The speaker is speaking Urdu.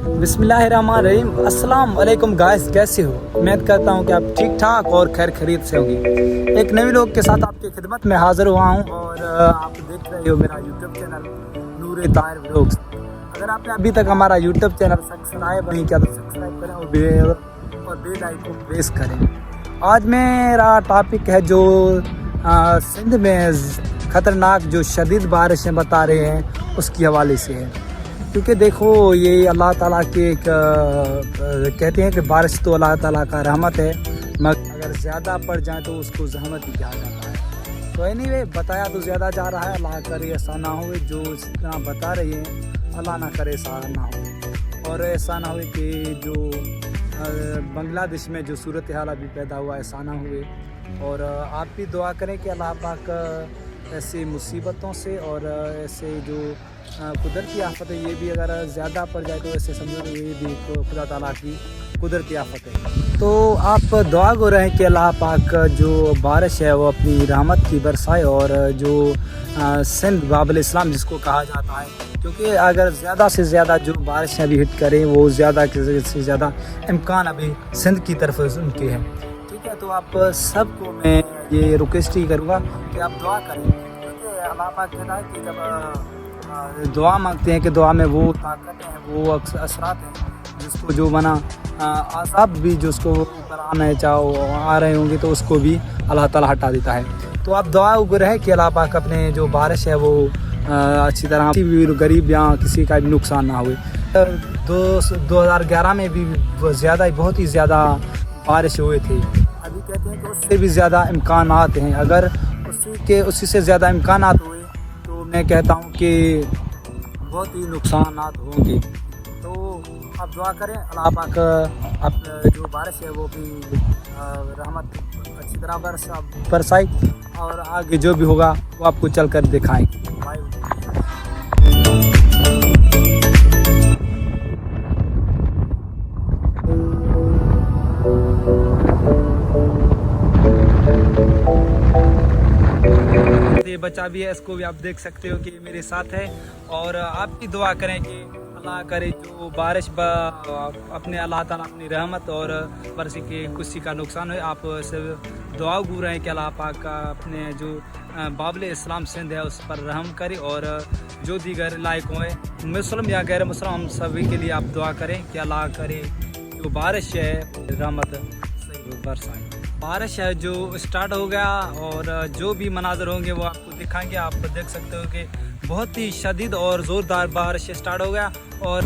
بسم اللہ الرحمن الرحیم۔ السلام علیکم گائز، کیسے ہو؟ امید کرتا ہوں کہ آپ ٹھیک ٹھاک اور خیر خرید سے ہوں گے۔ ایک نئے لوگ کے ساتھ آپ کی خدمت میں حاضر ہوا ہوں اور آپ دیکھ رہے ہو میرا یوٹیوب چینل نور طاہر ولاگز۔ اگر آپ نے ابھی تک ہمارا یوٹیوب چینل سبسکرائب نہیں کیا تو سبسکرائب کریں اور بیل آئیکن کو پریس کریں۔ آج میرا ٹاپک ہے جو سندھ میں خطرناک جو شدید بارشیں بتا رہے ہیں اس کی حوالے سے ہے، کیونکہ دیکھو یہ اللہ تعالیٰ کے ایک کہتے ہیں کہ بارش تو اللہ تعالیٰ کا رحمت ہے، مگر اگر زیادہ پڑ جائے تو اس کو زحمت ہی کہا جاتا ہے۔ تو اینی بتایا تو زیادہ جا رہا ہے، اللہ کرے ایسا نہ ہوئے جو اس طرح بتا رہے ہیں، اللہ نہ کرے ایسا نہ ہو، اور ایسا نہ ہوئے کہ جو بنگلہ دیش میں جو صورتحال ابھی پیدا ہوا ایسا نہ ہوئے۔ اور آپ بھی دعا کریں کہ اللہ پاک ایسی مصیبتوں سے اور ایسے جو قدرتی آفت ہے یہ بھی اگر زیادہ پڑ جائے تو ایسے سمجھو کہ یہ بھی خدا تعالیٰ کی قدرتی آفت ہے۔ تو آپ دعا گو رہیں کہ اللہ پاک جو بارش ہے وہ اپنی رحمت کی برسائے، اور جو سندھ باب الاسلام جس کو کہا جاتا ہے، کیونکہ اگر زیادہ سے زیادہ جو بارشیں ابھی ہٹ کریں وہ زیادہ سے زیادہ امکان ابھی سندھ کی طرف ان کے ہیں، ٹھیک ہے؟ تو آپ سب کو میں یہ ریکویسٹ ہی کروں گا کہ آپ دعا کریں، کیونکہ اللہ پاک کہتا ہے کہ جب دعا مانگتے ہیں کہ دعا میں وہ طاقتیں ہیں، وہ اثرات ہیں جس کو جو بنا عذاب بھی جو اس کو اوپر آنا ہے چاہو آ رہے ہوں گے تو اس کو بھی اللہ تعالیٰ ہٹا دیتا ہے۔ تو آپ دعا رہے کہ اللہ پاک اپنے جو بارش ہے وہ اچھی طرح کسی بھی غریب یا کسی کا بھی نقصان نہ ہوئے۔ 2011 میں بھی زیادہ بہت ہی زیادہ بارش ہوئے تھے، ابھی کہتے ہیں کہ اس سے بھی زیادہ امکانات ہیں، اگر اسی سے زیادہ امکانات ہوئے تو میں کہتا ہوں کہ بہت ہی نقصانات ہوں گے۔ تو آپ دعا کریں اللہ پاک اب جو بارش ہے وہ بھی رحمت اچھی طرح برسائے، اور آگے جو بھی ہوگا وہ آپ کو چل کر دکھائیں گے۔ یہ بچہ بھی ہے، اس کو بھی آپ دیکھ سکتے ہو کہ میرے ساتھ ہے، اور آپ بھی دعا کریں کہ اللہ کرے جو بارش اپنے اللہ تعالیٰ اپنی رحمت اور برسی کے کسی کا نقصان ہوئے۔ آپ سے دعا گو رہے ہیں کہ اللہ پاک کا اپنے جو بابل اسلام سندھ ہے اس پر رحم کرے، اور جو دیگر لائق ہوئے مسلم یا غیر مسلم ہم سبھی کے لیے آپ دعا کریں کہ اللہ کرے جو بارش ہے رحمت سے برسائے۔ بارش ہے جو اسٹارٹ ہو گیا، اور جو بھی مناظر ہوں گے وہ آپ کو دکھائیں گے۔ آپ دیکھ سکتے ہو کہ بہت ہی شدید اور زوردار بارش اسٹارٹ ہو گیا، اور